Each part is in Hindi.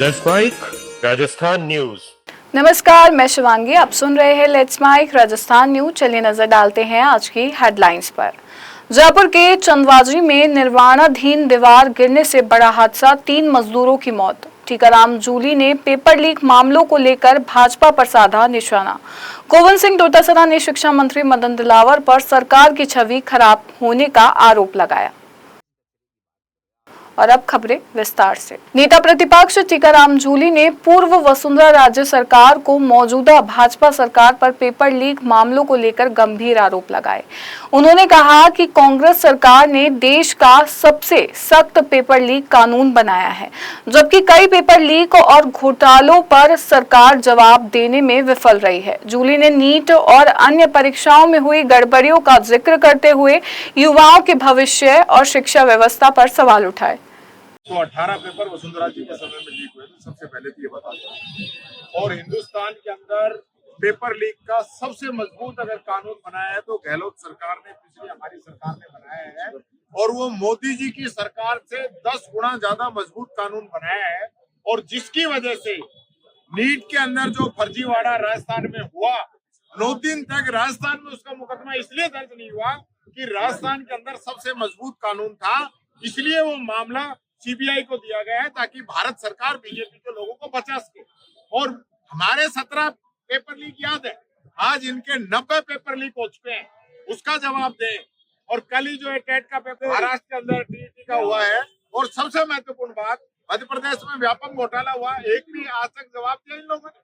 Let's mic Rajasthan news. नमस्कार, मैं शिवांगी। आप सुन रहे हैं लेट्स माइक राजस्थान न्यूज। चलिए नजर डालते हैं आज की हेडलाइंस पर। जयपुर के चंदवाजी में निर्माणाधीन दीवार गिरने से बड़ा हादसा, 3 मजदूरों की मौत। टीकाराम जूली ने पेपर लीक मामलों को लेकर भाजपा पर साधा निशाना। गोविंद सिंह डोटासरा ने शिक्षा मंत्री मदन दिलावर पर सरकार की छवि खराब होने का आरोप लगाया। और अब खबरें विस्तार से। नेता प्रतिपक्ष टीकाराम जूली ने पूर्व वसुंधरा राज्य सरकार को मौजूदा भाजपा सरकार पर पेपर लीक मामलों को लेकर गंभीर आरोप लगाए। उन्होंने कहा कि कांग्रेस सरकार ने देश का सबसे सख्त पेपर लीक कानून बनाया है, जबकि कई पेपर लीक और घोटालों पर सरकार जवाब देने में विफल रही है। जूली ने नीट और अन्य परीक्षाओं में हुई गड़बड़ियों का जिक्र करते हुए युवाओं के भविष्य और शिक्षा व्यवस्था पर सवाल उठाए। तो 18 पेपर वसुंधरा जी के समय में लीक हुए थे, सबसे पहले तो ये बता दूं। और हिंदुस्तान के अंदर पेपर लीक का सबसे मजबूत अगर कानून बनाया है तो गहलोत सरकार ने, पिछली हमारी सरकार ने बनाया है। और वो मोदी जी की सरकार से 10 गुना ज्यादा मजबूत कानून बनाया है। और जिसकी वजह से नीट के अंदर जो फर्जीवाड़ा राजस्थान में हुआ, 9 दिन तक राजस्थान में उसका मुकदमा इसलिए दर्ज नहीं हुआ कि राजस्थान के अंदर सबसे मजबूत कानून था, इसलिए वो मामला सीबीआई को दिया गया है ताकि भारत सरकार बीजेपी के लोगों को बचा सके। और हमारे 17 पेपर लीक याद है, आज इनके 90 पेपर लीक हो चुके हैं, उसका जवाब दें। और कल ही जो है टेट का पेपर महाराष्ट्र के अंदर टीईटी का हुआ है। और सबसे महत्वपूर्ण बात, मध्य प्रदेश में व्यापक घोटाला हुआ, एक भी आज तक जवाब दिया इन लोगों ने।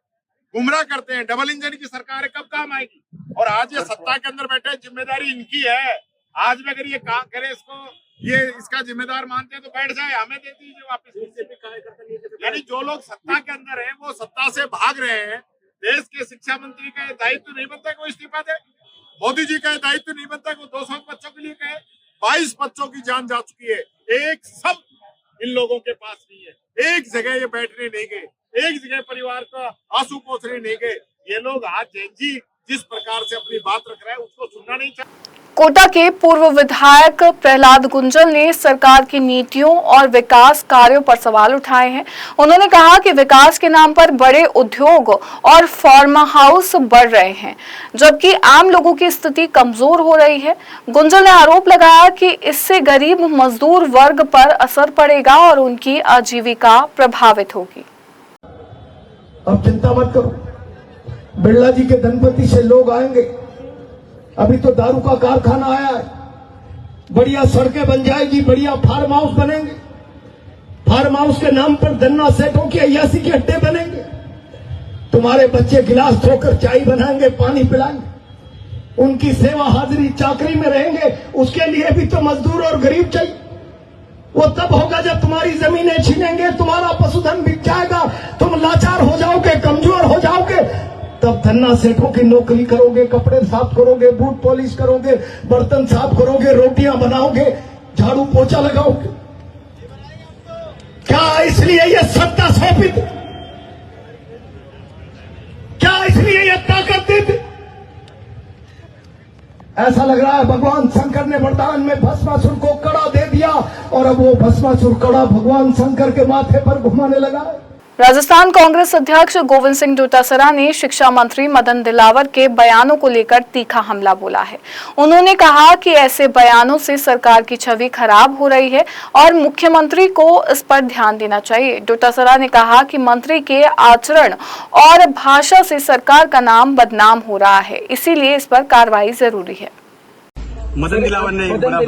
गुमराह करते हैं, डबल इंजन की सरकार है, कब काम आएगी। और आज ये सत्ता के अंदर बैठे, जिम्मेदारी इनकी है। आज में अगर ये काम करे, इसको ये इसका जिम्मेदार मानते हैं तो बैठ जाए, हमें दे दीजिए वापस। यानी जो लोग सत्ता के अंदर हैं वो सत्ता से भाग रहे हैं। देश के शिक्षा मंत्री का दायित्व नहीं बनता कि वो इस्तीफा दे, मोदी जी का दायित्व नहीं बनता कि वो 200 बच्चों के लिए कहे। 22 बच्चों की जान जा चुकी है, एक सब इन लोगों के पास नहीं है। एक जगह ये बैठने नहीं गए, एक जगह परिवार का आंसू पोंछने नहीं गए। ये लोग आज जैन जी जिस प्रकार से अपनी बात रख रहे हैं उसको सुनना नहीं चाहते। कोटा के पूर्व विधायक प्रहलाद गुंजल ने सरकार की नीतियों और विकास कार्यों पर सवाल उठाए हैं। उन्होंने कहा कि विकास के नाम पर बड़े उद्योग और फार्म हाउस बढ़ रहे हैं, जबकि आम लोगों की स्थिति कमजोर हो रही है। गुंजल ने आरोप लगाया कि इससे गरीब मजदूर वर्ग पर असर पड़ेगा और उनकी आजीविका प्रभावित होगी। अब चिंता मत करो, बिरला जी के धनपति से लोग आएंगे। अभी तो दारू का कारखाना आया है, बढ़िया सड़कें बन जाएगी, बढ़िया फार्म हाउस बनेंगे। फार्म हाउस के नाम पर धन्ना सेठों की अय्यासी के अड्डे बनेंगे। तुम्हारे बच्चे गिलास धोकर चाय बनाएंगे, पानी पिलाएंगे, उनकी सेवा हाजिरी चाकरी में रहेंगे। उसके लिए भी तो मजदूर और गरीब चाहिए। वो तब होगा जब तुम्हारी जमीनें छीनेंगे, तुम्हारा पशुधन बिक जाएगा, तुम लाचार हो जाओगे, कमजोर हो जाओगे। तब धन्ना सेठों की नौकरी करोगे, कपड़े साफ करोगे, बूट पॉलिश करोगे, बर्तन साफ करोगे, रोटियां बनाओगे, झाड़ू पोछा लगाओगे। क्या इसलिए ये सत्ता सौंपित? क्या इसलिए ये ताकत दी? ऐसा लग रहा है भगवान शंकर ने वरदान में भस्मासुर को कड़ा दे दिया और अब वो भस्मासुर कड़ा भगवान शंकर के माथे पर घुमाने लगा है। राजस्थान कांग्रेस अध्यक्ष गोविंद सिंह डोटासरा ने शिक्षा मंत्री मदन दिलावर के बयानों को लेकर तीखा हमला बोला है। उन्होंने कहा कि ऐसे बयानों से सरकार की छवि खराब हो रही है और मुख्यमंत्री को इस पर ध्यान देना चाहिए। डोटासरा ने कहा कि मंत्री के आचरण और भाषा से सरकार का नाम बदनाम हो रहा है, इसीलिए इस पर कार्रवाई जरूरी है। मदन दिलावर ने एक बड़ा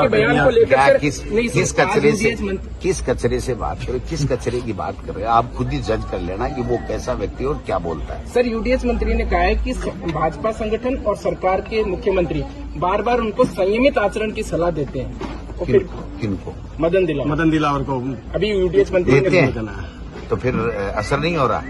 बयान को लेकर किस कचरे से बात करें, किस कचरे की बात कर रहे हैं, आप खुद ही जज कर लेना कि वो कैसा व्यक्ति और क्या बोलता है। सर, यूडीएच मंत्री ने कहा है कि भाजपा संगठन और सरकार के मुख्यमंत्री बार बार उनको संयमित आचरण की सलाह देते हैं। तो फिर किनको? मदन दिलावर को अभी यूडीएच मंत्री देते हैं, तो फिर असर नहीं हो रहा।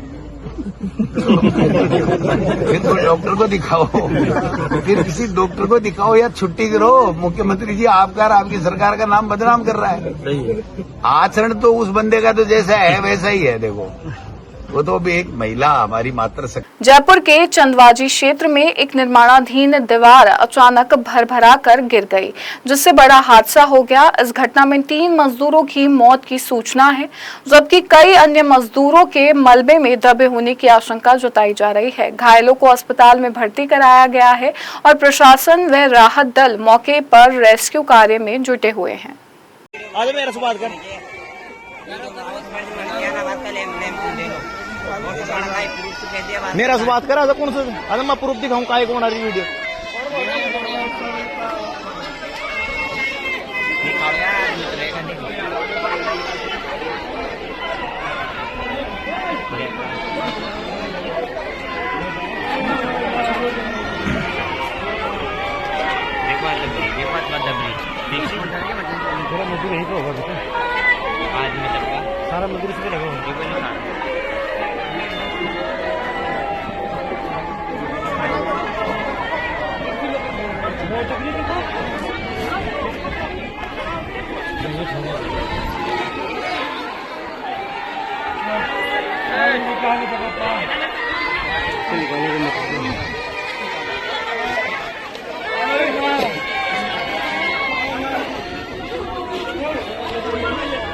फिर तो डॉक्टर को दिखाओ, फिर किसी डॉक्टर को दिखाओ या छुट्टी करो। मुख्यमंत्री जी आपका, आपकी सरकार का नाम बदनाम कर रहा है। आचरण तो उस बंदे का तो जैसा है वैसा ही है। देखो, वो तो भी एक महिला हमारी मातृशक्ति। जयपुर के चंदवाजी क्षेत्र में एक निर्माणाधीन दीवार अचानक भरभरा कर गिर गई, जिससे बड़ा हादसा हो गया। इस घटना में 3 मजदूरों की मौत की सूचना है, जबकि कई अन्य मजदूरों के मलबे में दबे होने की आशंका जताई जा रही है। घायलों को अस्पताल में भर्ती कराया गया है और प्रशासन व राहत दल मौके पर रेस्क्यू कार्य में जुटे हुए हैं। मेरा से बात करा कौन सा अरे मैं प्रूफ दिखाऊं काय कौन आ रही वीडियो मजदूर यहीं पे होगा सारा मजदूर इसमें लगा होगा।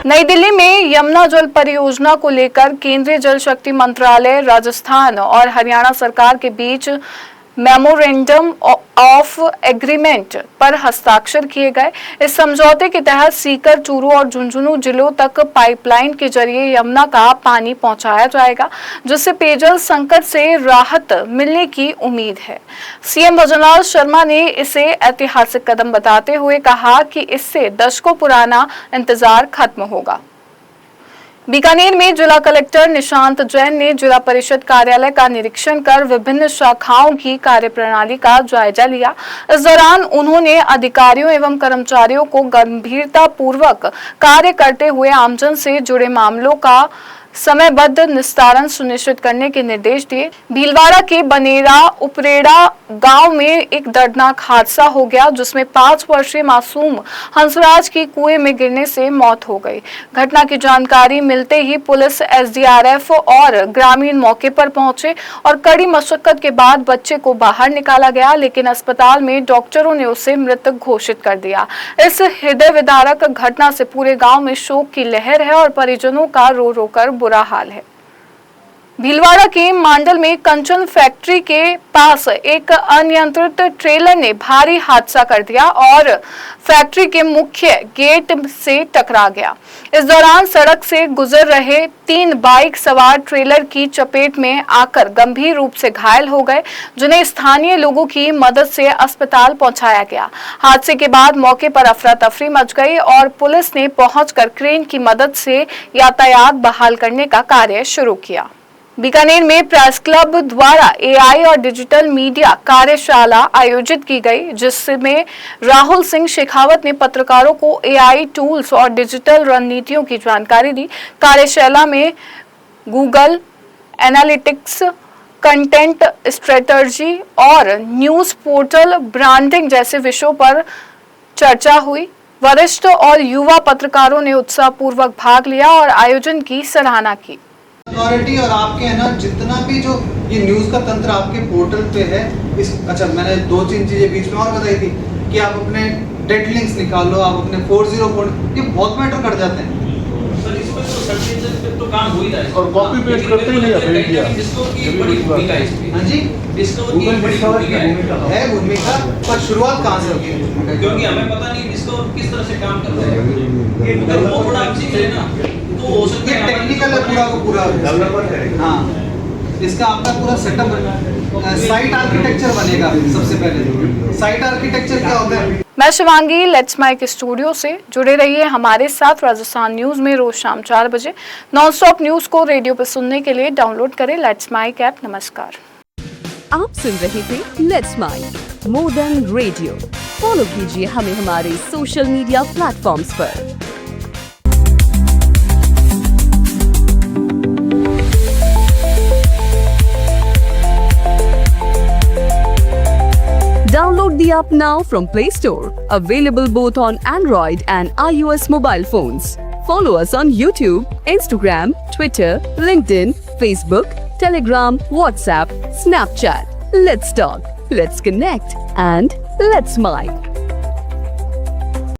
नई दिल्ली में यमुना जल परियोजना को लेकर केंद्रीय जल शक्ति मंत्रालय, राजस्थान और हरियाणा सरकार के बीच मेमोरेंडम ऑफ एग्रीमेंट पर हस्ताक्षर किए गए। इस समझौते के तहत सीकर, चूरू और झुंझुनू जिलों तक पाइपलाइन के जरिए यमुना का पानी पहुंचाया जाएगा, जिससे पेयजल संकट से राहत मिलने की उम्मीद है। सीएम भजनलाल शर्मा ने इसे ऐतिहासिक कदम बताते हुए कहा कि इससे दशकों पुराना इंतजार खत्म होगा। बीकानेर में जिला कलेक्टर निशांत जैन ने जिला परिषद कार्यालय का निरीक्षण कर विभिन्न शाखाओं की कार्यप्रणाली का जायजा लिया। इस दौरान उन्होंने अधिकारियों एवं कर्मचारियों को गंभीरता पूर्वक कार्य करते हुए आमजन से जुड़े मामलों का समयबद्ध निस्तारण सुनिश्चित करने के निर्देश दिए। भीलवाड़ा के बनेरा उपरेड़ा गांव में एक दर्दनाक हादसा हो गया, जिसमें 5 वर्षीय मासूम हंसराज की कुएं में गिरने से मौत हो गई। घटना की जानकारी मिलते ही पुलिस, एसडीआरएफ और ग्रामीण मौके पर पहुंचे और कड़ी मशक्कत के बाद बच्चे को बाहर निकाला गया, लेकिन अस्पताल में डॉक्टरों ने उसे मृत घोषित कर दिया। इस हृदय विदारक घटना से पूरे गाँव में शोक की लहर है और परिजनों का रो रो कर बुरा हाल है। भीलवाड़ा के मांडल में कंचन फैक्ट्री के पास एक अनियंत्रित ट्रेलर ने भारी हादसा कर दिया और फैक्ट्री के मुख्य गेट से टकरा गया। इस दौरान सड़क से गुजर रहे 3 बाइक सवार ट्रेलर की चपेट में आकर गंभीर रूप से घायल हो गए, जिन्हें स्थानीय लोगों की मदद से अस्पताल पहुंचाया गया। हादसे के बाद मौके पर अफरा तफरी मच गई और पुलिस ने पहुंचकर क्रेन की मदद से यातायात बहाल करने का कार्य शुरू किया। बीकानेर में प्रेस क्लब द्वारा एआई और डिजिटल मीडिया कार्यशाला आयोजित की गई, जिसमें राहुल सिंह शेखावत ने पत्रकारों को एआई टूल्स और डिजिटल रणनीतियों की जानकारी दी। कार्यशाला में गूगल एनालिटिक्स, कंटेंट स्ट्रेटजी और न्यूज पोर्टल ब्रांडिंग जैसे विषयों पर चर्चा हुई। वरिष्ठ और युवा पत्रकारों ने उत्साहपूर्वक भाग लिया और आयोजन की सराहना की। अथॉरिटी और आपके है ना जितना भी जो ये न्यूज़ का तंत्र आपके पोर्टल पे है, इस अच्छा मैंने 2-3 चीजें बीच में और बताई थी कि आप अपने डेड लिंक्स निकालो, आप अपने 404 ये बहुत मैटर कर जाते हैं। सर इस पर तो सर्च इंजन पे तो काम हो ही रहा है और कॉपी पेस्ट करते ही नहीं है इंडिया। डिस्कवर की बड़ी भूमिका है इसमें। हाँ जी, डिस्कवर की बड़ी भूमिका है भूमिका, पर शुरुआत कहाँ से होगी? क्योंकि हमें पता नहीं डिस्कवर किस तरह से काम करता है। अगर वो थोड़ा अच्छी है ना तो हो सकता है टेक्निकल है पूरा को पूरा डेवलपर करेगा। हाँ, इसका आपका पूरा सेटअप साइट आर्किटेक्चर बनेगा। सबसे पहले साइट आर्किटेक्चर क्या होता है? मैं शिवांगी लेट्स माइक स्टूडियो से जुड़े रहिए हमारे साथ। राजस्थान न्यूज में रोज शाम 4 बजे नॉन स्टॉप न्यूज को रेडियो पर सुनने के लिए डाउनलोड करें लेट्स माइक ऐप। नमस्कार। आप सुन रहे थे let's mic more than radio. Follow कीजिए हमें हमारे सोशल मीडिया प्लेटफॉर्म्स पर। Download the app now from Play Store. Available both on Android and iOS mobile phones. Follow us on YouTube, Instagram, Twitter, LinkedIn, Facebook, Telegram, WhatsApp, Snapchat. Let's talk, let's connect, and let's smile.